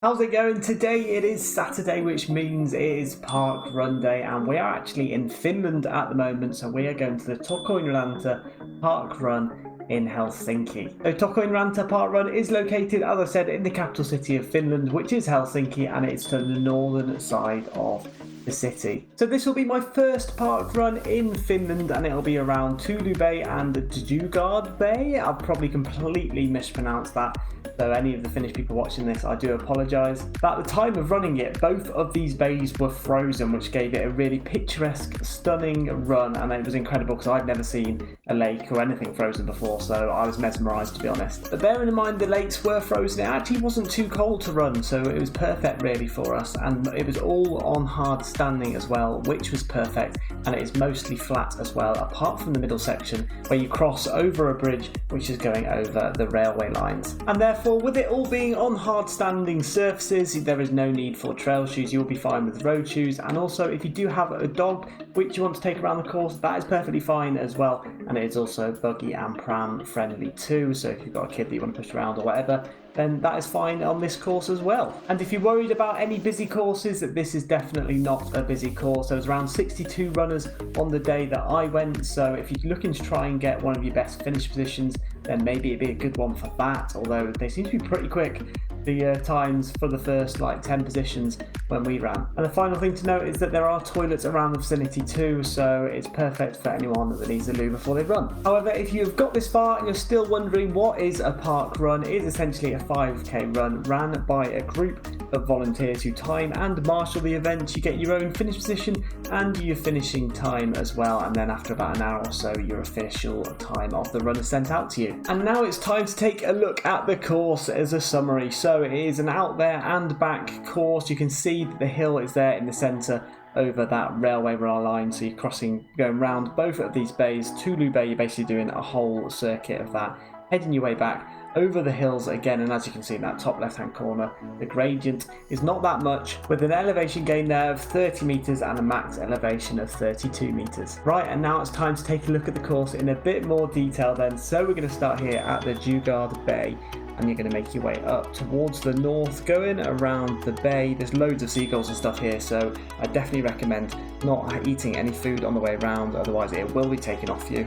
How's it going? Today it is Saturday, which means it is Park Run Day, and we are actually in Finland at the moment, so we are going to the Tokoinranta Parkrun in Helsinki. So Tokoinranta Parkrun is located, as I said, in the capital city of Finland, which is Helsinki, and it's to the northern side of the city. So this will be my first park run in Finland, and it'll be around Töölö Bay and Djurgården Bay. I've probably completely mispronounced that, so any of the Finnish people watching this, I do apologise. But at the time of running it, both of these bays were frozen, which gave it a really picturesque, stunning run, and it was incredible because I'd never seen a lake or anything frozen before, so I was mesmerised, to be honest. But bearing in mind the lakes were frozen, it actually wasn't too cold to run, so it was perfect really for us, and it was all on hard standing as well, which was perfect, and it is mostly flat as well, apart from the middle section where you cross over a bridge which is going over the railway lines. And therefore, with it all being on hard standing surfaces, there is no need for trail shoes. You'll be fine with road shoes, and also if you do have a dog which you want to take around the course, that is perfectly fine as well, and it is also buggy and pram friendly too, so if you've got a kid that you want to push around or whatever, then that is fine on this course as well. And if you're worried about any busy courses, this is definitely not a busy course. There was around 62 runners on the day that I went, so if you're looking to try and get one of your best finish positions, then maybe it'd be a good one for that, although they seem to be pretty quick, the times for the first 10 positions when we ran. And the final thing to note is that there are toilets around the vicinity too, so it's perfect for anyone that needs a loo before they run. However, if you've got this far and you're still wondering what is a park run, it is essentially a 5k run ran by a group of volunteers who time and marshal the event. You get your own finish position and your finishing time as well, and then after about an hour or so your official time of the run is sent out to you. And now it's time to take a look at the course as a summary. So it is an out there and back course. You can see that the hill is there in the centre over that railway line, so you're crossing, going round both of these bays. Töölö Bay, you're basically doing a whole circuit of that, heading your way back over the hills again, and as you can see in that top left hand corner, the gradient is not that much, with an elevation gain there of 30 metres and a max elevation of 32 metres. Right, and now it's time to take a look at the course in a bit more detail then. So we're going to start here at the Djurgården Bay, and you're going to make your way up towards the north, going around the bay. There's loads of seagulls and stuff here, so I definitely recommend not eating any food on the way around, otherwise it will be taken off you.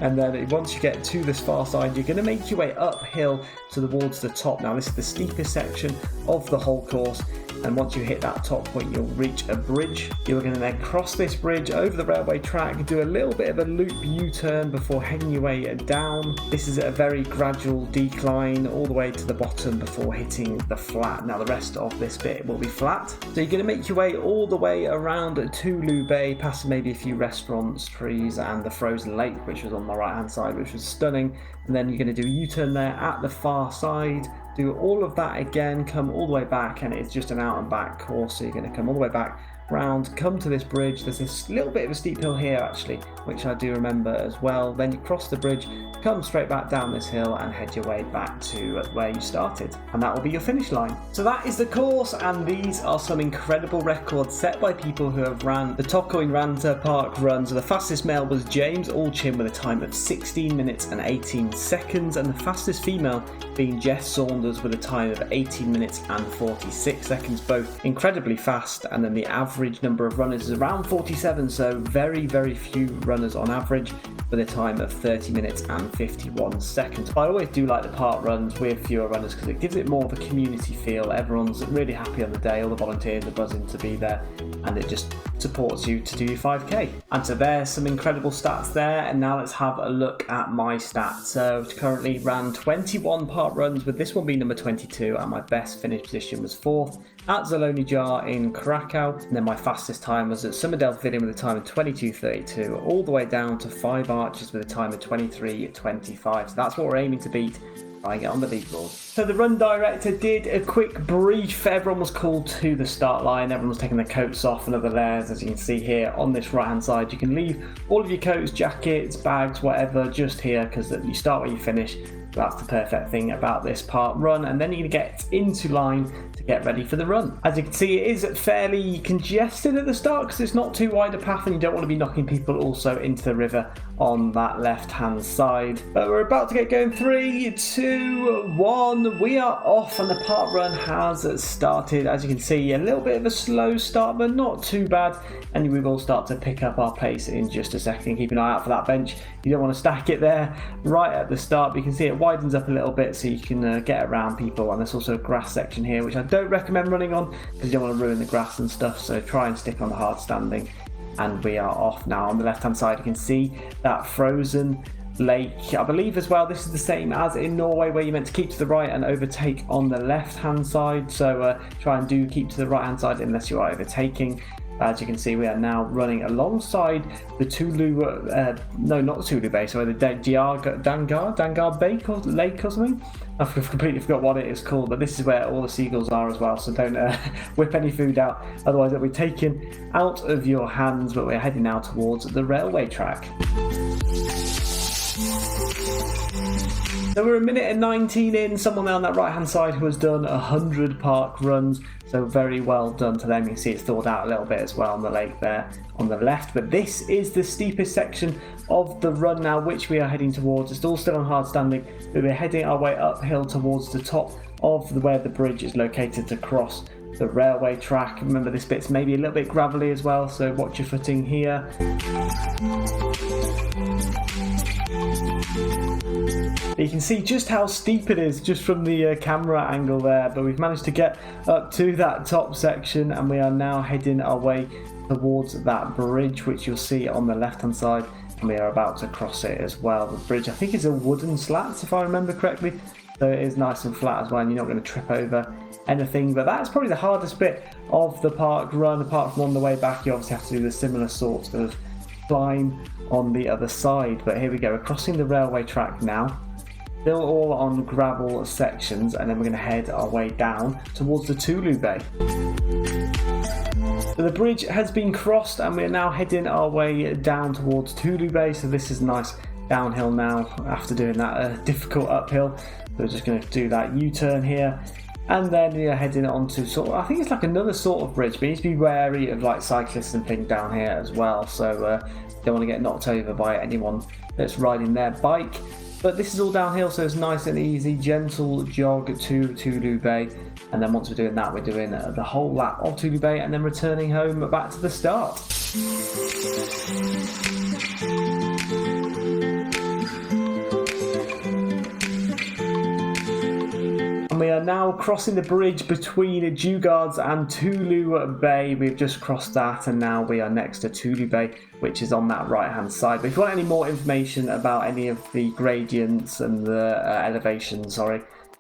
And then once you get to this far side, you're going to make your way uphill towards the top. Now this is the steepest section of the whole course, and once you hit that top point, you'll reach a bridge. You're going to then cross this bridge over the railway track, do a little bit of a loop U-turn before heading your way down. This is a very gradual decline all the way to the bottom before hitting the flat. Now the rest of this bit will be flat. So you're going to make your way all the way around Töölö Bay, past maybe a few restaurants, trees, and the frozen lake, which was on the right hand side, which was stunning. And then you're going to do a U-turn there at the far side, do all of that again, come all the way back, and it's just an out and back course, so you're going to come all the way back round, come to this bridge. There's this little bit of a steep hill here actually, which I do remember as well. Then you cross the bridge, come straight back down this hill and head your way back to where you started, and that will be your finish line. So that is the course, and these are some incredible records set by people who have ran the Tokoinranta Parkrun. So the fastest male was James Allchin with a time of 16 minutes and 18 seconds, and the fastest female being Jess Saunders with a time of 18 minutes and 46 seconds, both incredibly fast. And then the average number of runners is around 47, so very few runners on average with a time of 30 minutes and 51 seconds. I always do like the park runs with fewer runners because it gives it more of a community feel. Everyone's really happy on the day, all the volunteers are buzzing to be there, and it just supports you to do your 5k. And so there's some incredible stats there, and now let's have a look at my stats. So currently ran 21 park runs, with this one being number 22, and my best finish position was 4th at Zielony Jar in Krakow. And then my fastest time was at Summerdale with a time of 22:32, all the way down to 5 Arches with a time of 23:25. So that's what we're aiming to beat. Try and get on the leaderboard. So the run director did a quick brief. Everyone was called to the start line. Everyone was taking their coats off and other layers, as you can see here on this right hand side. You can leave all of your coats, jackets, bags, whatever, just here, because you start where you finish. That's the perfect thing about this park run, and then you're going to get into line to get ready for the run. As you can see, it is fairly congested at the start because it's not too wide a path and you don't want to be knocking people also into the river on that left hand side. But we're about to get going. 3, 2, 1, we are off and the park run has started. As you can see, a little bit of a slow start but not too bad, and we will start to pick up our pace in just a second. Keep an eye out for that bench. You don't want to stack it there right at the start, but you can see it widens up a little bit so you can get around people. And there's also a grass section here which I don't recommend running on because you don't want to ruin the grass and stuff, so try and stick on the hard standing. And we are off now. On the left hand side you can see that frozen lake, I believe as well. This is the same as in Norway where you're meant to keep to the right and overtake on the left hand side, so try and do keep to the right hand side unless you are overtaking. As you can see, we are now running alongside the Töölö, no, not the Töölö Bay, sorry, the Djurgården Bay Lake or something. I've completely forgot what it is called, but this is where all the seagulls are as well, so don't whip any food out, otherwise it'll be taken out of your hands. But we're heading now towards the railway track. So we're 1:19 in. Someone there on that right hand side who has done 100 park runs, so very well done to them. You can see it's thawed out a little bit as well on the lake there on the left, but this is the steepest section of the run now which we are heading towards. It's all still on hard standing, but we're heading our way uphill towards the top of where the bridge is located to cross the railway track. Remember, this bit's maybe a little bit gravelly as well, so watch your footing here. You can see just how steep it is just from the camera angle there, but we've managed to get up to that top section and we are now heading our way towards that bridge which you'll see on the left hand side, and we are about to cross it as well. The bridge, I think, is a wooden slats if I remember correctly, so it is nice and flat as well and you're not going to trip over anything. But that's probably the hardest bit of the park run, apart from on the way back you obviously have to do the similar sort of climb on the other side. But here we go, we're crossing the railway track now, still all on gravel sections, and then we're going to head our way down towards the Töölö Bay. So the bridge has been crossed and we're now heading our way down towards Töölö Bay, so this is nice downhill now after doing that difficult uphill. So we're just going to do that U-turn here, and then you're heading on to sort of, I think it's like another sort of bridge, but you need to be wary of like cyclists and things down here as well, so don't want to get knocked over by anyone that's riding their bike. But this is all downhill, so it's nice and easy, gentle jog to Töölö Bay, and then once we're doing that, we're doing the whole lap of Töölö Bay and then returning home back to the start. And we are now crossing the bridge between Djurgården and Töölö Bay. We've just crossed that and now we are next to Töölö Bay, which is on that right hand side. But if you want any more information about any of the gradients and the elevations,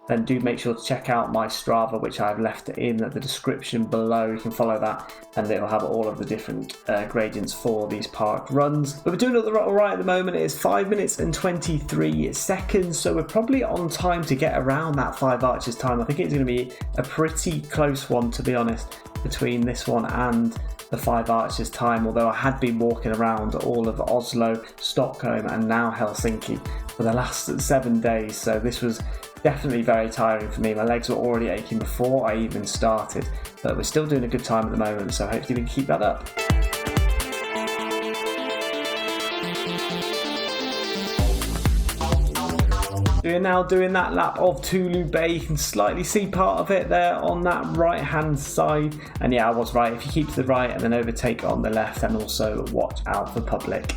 then do make sure to check out my Strava, which I've left in the description below. You can follow that and it'll have all of the different gradients for these park runs. But we're doing it all right at the moment. It is 5 minutes and 23 seconds, so we're probably on time to get around that 5 arches time. I think it's going to be a pretty close one, to be honest, between this one and the 5 arches time, although I had been walking around all of Oslo, Stockholm and now Helsinki for the last 7 days, so this was definitely very tiring for me. My legs were already aching before I even started, but we're still doing a good time at the moment, so hopefully we can keep that up. We're now doing that lap of Töölö Bay. You can slightly see part of it there on that right hand side, and yeah, I was right. If you keep to the right and then overtake on the left, and also watch out for public.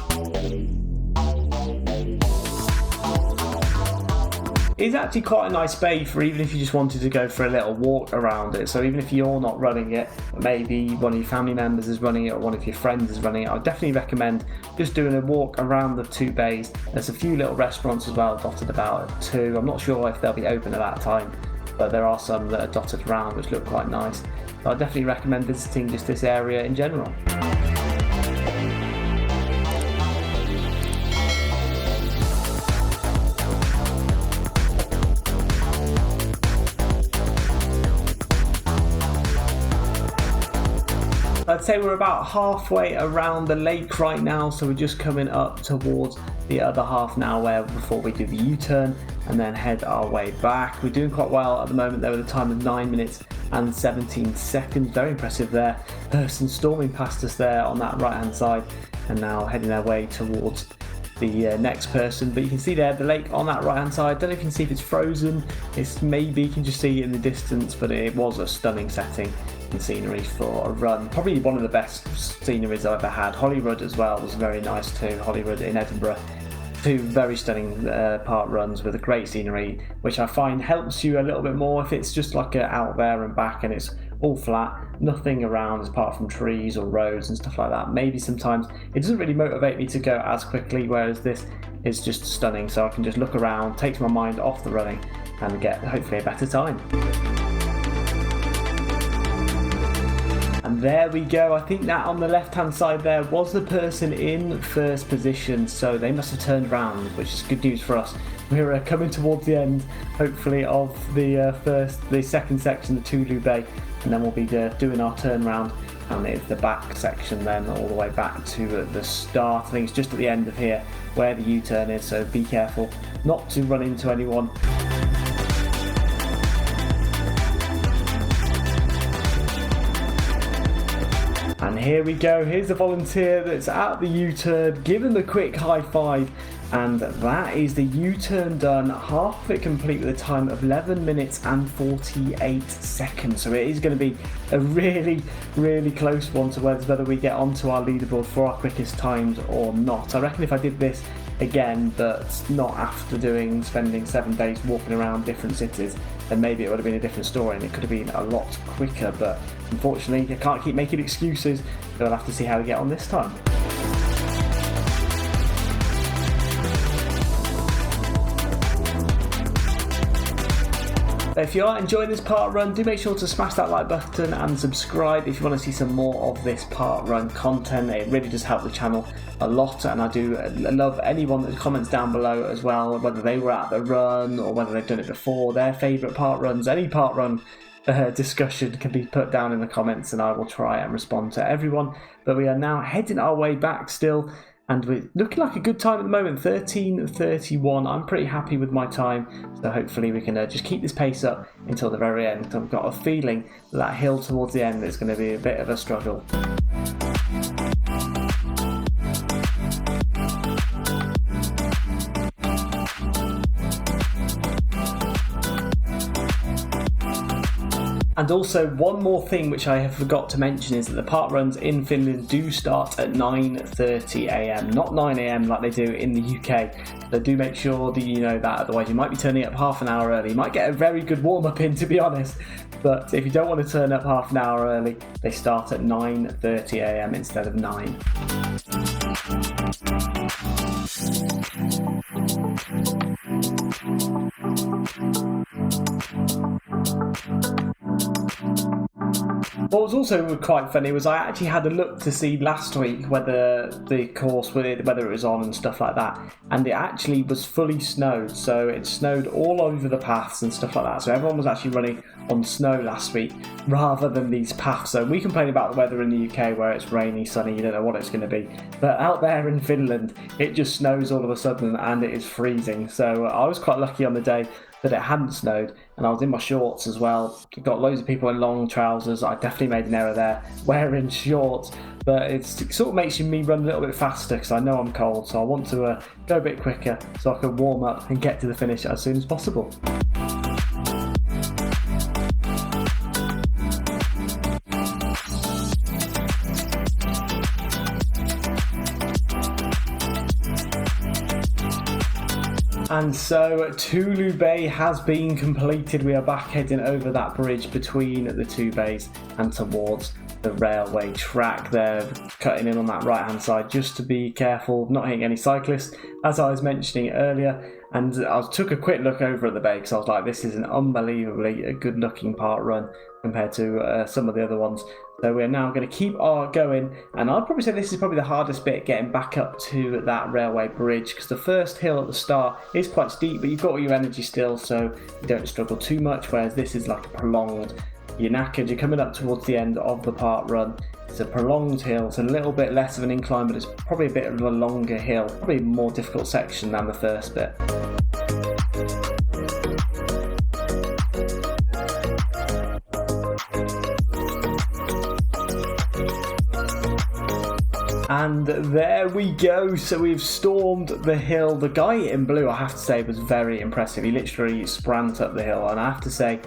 It's actually quite a nice bay for even if you just wanted to go for a little walk around it. So even if you're not running it, but maybe one of your family members is running it or one of your friends is running it, I'd definitely recommend just doing a walk around the 2 bays. There's a few little restaurants as well dotted about too. I'm not sure if they'll be open at that time, but there are some that are dotted around which look quite nice. So I'd definitely recommend visiting just this area in general. I'd say we're about halfway around the lake right now, so we're just coming up towards the other half now before we do the U-turn and then head our way back. We're doing quite well at the moment there with a time of 9 minutes and 17 seconds. Very impressive there. Person storming past us there on that right hand side and now heading their way towards the next person. But you can see there the lake on that right hand side. Don't know if you can see if it's frozen. It's maybe you can just see it in the distance, but it was a stunning setting and scenery for a run. Probably one of the best sceneries I've ever had. Holyrood as well was very nice too. Holyrood in Edinburgh. Two very stunning park runs with a great scenery, which I find helps you a little bit more if it's just like out there and back and it's all flat, nothing around apart from trees or roads and stuff like that. Maybe sometimes it doesn't really motivate me to go as quickly, whereas this is just stunning, so I can just look around, takes my mind off the running and get hopefully a better time. And there we go. I think that on the left hand side there was the person in first position, so they must have turned around, which is good news for us. We're coming towards the end hopefully of the second section, the Töölö Bay, and then we'll be doing our turn round, and it's the back section then all the way back to the start. I think it's just at the end of here where the U-turn is, so be careful not to run into anyone. And here we go, here's the volunteer that's at the U-turn, giving the quick high five, and that is the U-turn done, half of it complete with a time of 11 minutes and 48 seconds. So it is going to be a really, really close one to whether we get onto our leaderboard for our quickest times or not. I reckon if I did this again, but not after spending 7 days walking around different cities, then maybe it would have been a different story and it could have been a lot quicker. But unfortunately, I can't keep making excuses, so I'll have to see how we get on this time. If you are enjoying this park run, do make sure to smash that like button and subscribe if you want to see some more of this park run content. It really does help the channel a lot, and I do love anyone that comments down below as well, whether they were at the run or whether they've done it before, their favourite park runs. Any park run discussion can be put down in the comments and I will try and respond to everyone. But we are now heading our way back still, and we're looking like a good time at the moment, 13:31. I'm pretty happy with my time, so hopefully we can just keep this pace up until the very end. I've got a feeling that hill towards the end is going to be a bit of a struggle. And also one more thing which I have forgot to mention is that the park runs in Finland do start at 9:30 AM, not 9 AM like they do in the UK. So do make sure that you know that, otherwise you might be turning up half an hour early. You might get a very good warm up in, to be honest, but if you don't want to turn up half an hour early, they start at 9:30 AM instead of 9. What was also quite funny was I actually had a look to see last week whether the course, whether it was on and stuff like that, and it actually was fully snowed, so it snowed all over the paths and stuff like that, so everyone was actually running on snow last week rather than these paths. So we complain about the weather in the UK where it's rainy, sunny, you don't know what it's going to be, but out there in Finland it just snows all of a sudden and it is freezing. So I was quite lucky on the day that it hadn't snowed, and I was in my shorts as well. Got loads of people in long trousers. I definitely made an error there wearing shorts, but it sort of makes me run a little bit faster because I know I'm cold, so I want to go a bit quicker so I can warm up and get to the finish as soon as possible. And so Töölö Bay has been completed. We are back heading over that bridge between the two bays and towards the railway track there, cutting in on that right hand side just to be careful of not hitting any cyclists, as I was mentioning earlier. And I took a quick look over at the bay because I was like, this is an unbelievably good looking park run compared to some of the other ones. So we're now going to keep going, and I'd probably say this is probably the hardest bit, getting back up to that railway bridge, because the first hill at the start is quite steep, but you've got all your energy still, so you don't struggle too much, whereas this is like a prolonged you're knackered, you're coming up towards the end of the park run. It's a prolonged hill, it's a little bit less of an incline, but it's probably a bit of a longer hill, probably a more difficult section than the first bit. And there we go, so we've stormed the hill. The guy in blue, I have to say, was very impressive. He literally sprint up the hill, and I have to say,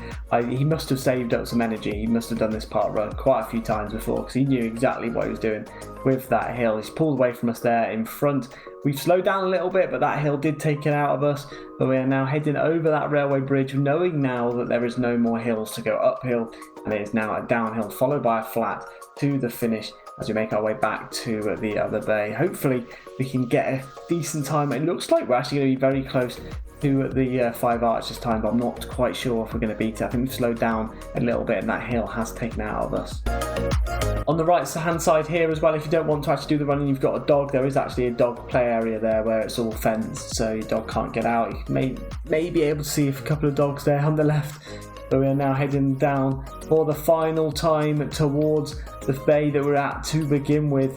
he must have saved up some energy. He must have done this park run quite a few times before, because he knew exactly what he was doing with that hill. He's pulled away from us there in front. We've slowed down a little bit, but that hill did take it out of us. But we are now heading over that railway bridge, knowing now that there is no more hills to go uphill, and it is now a downhill followed by a flat to the finish as we make our way back to the other bay. Hopefully we can get a decent time. It looks like we're actually going to be very close to the 5 arches time, but I'm not quite sure if we're going to beat it. I think we've slowed down a little bit and that hill has taken it out of us. On the right hand side here as well, if you don't want to actually do the running, you've got a dog. There is actually a dog play area there where it's all fenced, so your dog can't get out. You may be able to see a couple of dogs there on the left. But we are now heading down for the final time towards the bay that we're at to begin with.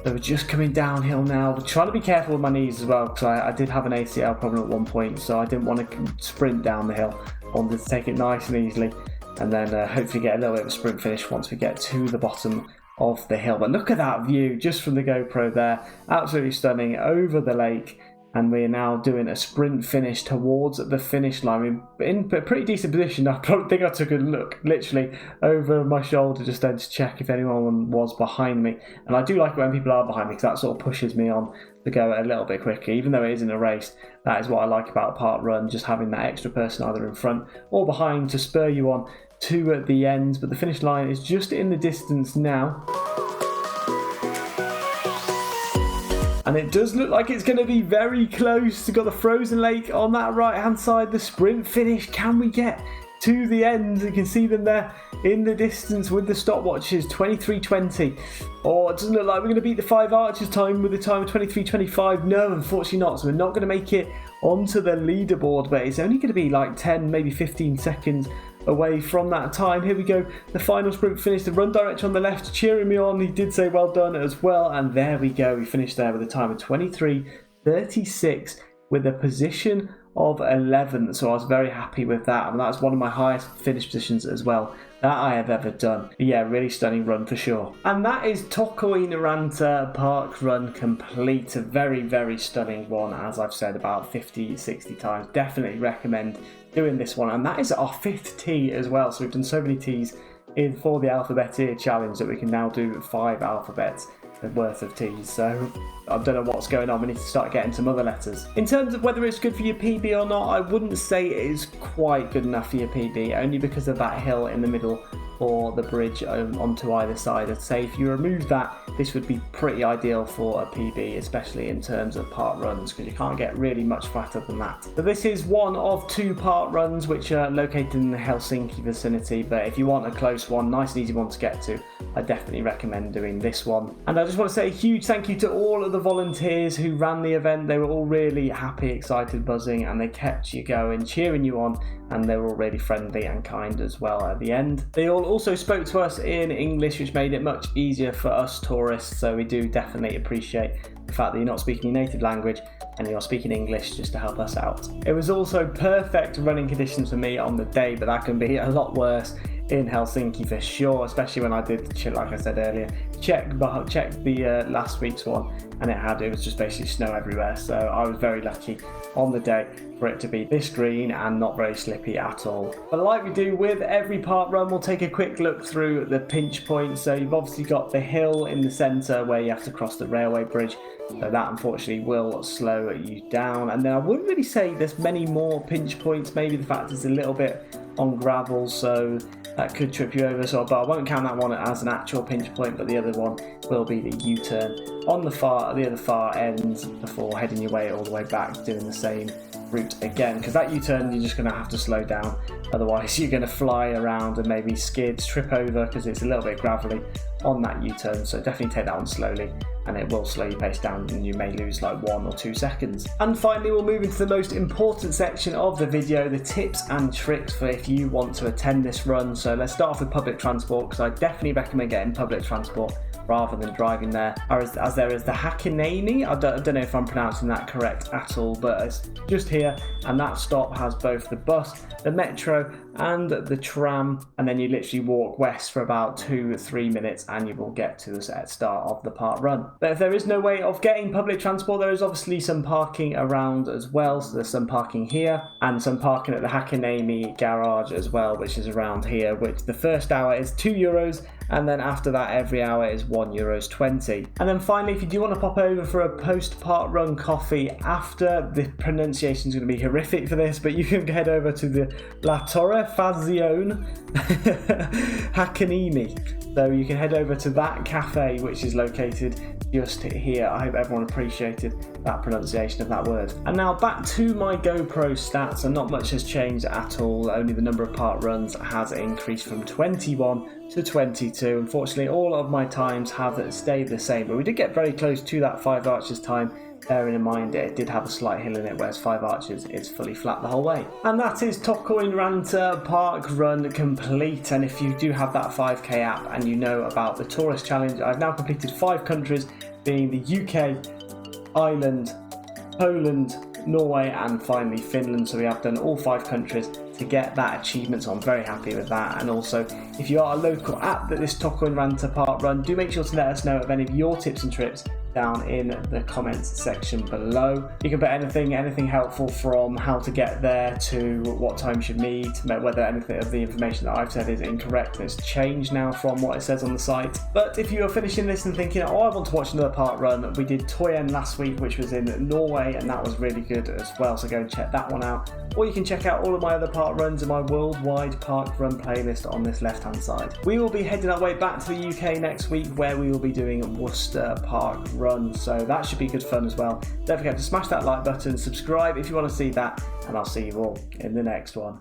So we're just coming downhill now. We're trying to be careful with my knees as well, because I did have an ACL problem at one point, so I didn't want to sprint down the hill. I wanted to take it nice and easily, and then hopefully get a little bit of a sprint finish once we get to the bottom of the hill. But look at that view just from the GoPro there. Absolutely stunning over the lake. And we're now doing a sprint finish towards the finish line. We're in a pretty decent position. I probably think I took a look literally over my shoulder just then to check if anyone was behind me. And I do like it when people are behind me, because that sort of pushes me on to go a little bit quicker. Even though it isn't a race, that is what I like about a park run, just having that extra person either in front or behind to spur you on to the end. But the finish line is just in the distance now. And it does look like it's going to be very close. We've got the frozen lake on that right hand side. The sprint finish. Can we get to the end? You can see them there in the distance with the stopwatches. 23:20. Oh, it doesn't look like we're going to beat the 5 arches time with the time of 23:25. No, unfortunately not. So we're not going to make it onto the leaderboard, but it's only going to be like 10, maybe 15 seconds away from that time. Here we go, the final sprint finish. The run director on the left cheering me on. He did say well done as well, and there we go. We finished there with a time of 23:36 with a position of 11th, so I was very happy with that, and that's one of my highest finish positions as well that I have ever done. But yeah, really stunning run for sure. And that is Tokoinranta Parkrun complete. A very, very stunning one, as I've said about 50-60 times. Definitely recommend doing this one, and that is our 5th tee as well, so we've done so many tees in for the alphabet here challenge that we can now do 5 alphabets worth of tees. So I don't know what's going on. We need to start getting some other letters. In terms of whether it's good for your PB or not, I wouldn't say it is quite good enough for your PB, only because of that hill in the middle or the bridge onto either side. I'd say if you remove that, this would be pretty ideal for a PB, especially in terms of park runs, because you can't get really much flatter than that. So this is one of 2 park runs which are located in the Helsinki vicinity, but if you want a close one, nice and easy one to get to, I definitely recommend doing this one. And I just want to say a huge thank you to all of the volunteers who ran the event. They were all really happy, excited, buzzing, and they kept you going, cheering you on, and they were all really friendly and kind as well at the end. They all also spoke to us in English, which made it much easier for us tourists, so we do definitely appreciate the fact that you're not speaking your native language and you're speaking English just to help us out. It was also perfect running conditions for me on the day, but that can be a lot worse in Helsinki for sure, especially when I did, like I said earlier, check the last week's one, and it was just basically snow everywhere. So I was very lucky on the day for it to be this green and not very slippy at all. But like we do with every park run, we'll take a quick look through the pinch points. So you've obviously got the hill in the centre where you have to cross the railway bridge, so that unfortunately will slow you down. And then I wouldn't really say there's many more pinch points. Maybe the fact it's a little bit on gravel, so that could trip you over, but I won't count that one as an actual pinch point, but the other one will be the U-turn on the other far end before heading your way all the way back, doing the same route again, because that U-turn you're just going to have to slow down, otherwise you're going to fly around and maybe skid, trip over, because it's a little bit gravelly on that U-turn, so definitely take that one slowly and it will slow your pace down and you may lose like 1 or 2 seconds. And finally, we'll move into the most important section of the video, the tips and tricks for if you want to attend this run. So let's start off with public transport, because I definitely recommend getting public transport rather than driving there, as there is the Hakanani. I don't know if I'm pronouncing that correct at all, but it's just here, and that stop has both the bus, the metro and the tram, and then you literally walk west for about 2 or 3 minutes and you will get to the start of the park run. But if there is no way of getting public transport, there is obviously some parking around as well. So there's some parking here and some parking at the Hakanani garage as well, which is around here, which the first hour is €2, and then after that every hour is €1.20. And then finally, if you do want to pop over for a post-park run coffee after, the pronunciation is going to be horrific for this, but you can head over to the La Torrefazione Hakanini. So you can head over to that cafe, which is located just here. I hope everyone appreciated that pronunciation of that word. And now back to my GoPro stats, and not much has changed at all. Only the number of park runs has increased from 21 to 22. Unfortunately, all of my times have stayed the same, but we did get very close to that 5 arches time, bearing in mind it did have a slight hill in it, whereas 5 arches is fully flat the whole way. And that is Tokoinranta Parkrun complete. And if you do have that 5k app and you know about the tourist challenge, I've now completed 5 countries, being the UK, Ireland, Poland, Norway and finally Finland. So we have done all 5 countries to get that achievement, so I'm very happy with that. And also, if you are a local app that this Tokoinranta Parkrun, do make sure to let us know of any of your tips and tricks down in the comments section below. You can put anything helpful, from how to get there to what time you should meet, whether anything of the information that I've said is incorrect and it's changed now from what it says on the site. But if you are finishing this and thinking, oh, I want to watch another park run, we did Toyen last week, which was in Norway, and that was really good as well, so go and check that one out. Or you can check out all of my other park runs in my worldwide park run playlist on this left hand side. We will be heading our way back to the UK next week, where we will be doing Worcester Park Run, so that should be good fun as well. Don't forget to smash that like button, subscribe if you want to see that, and I'll see you all in the next one.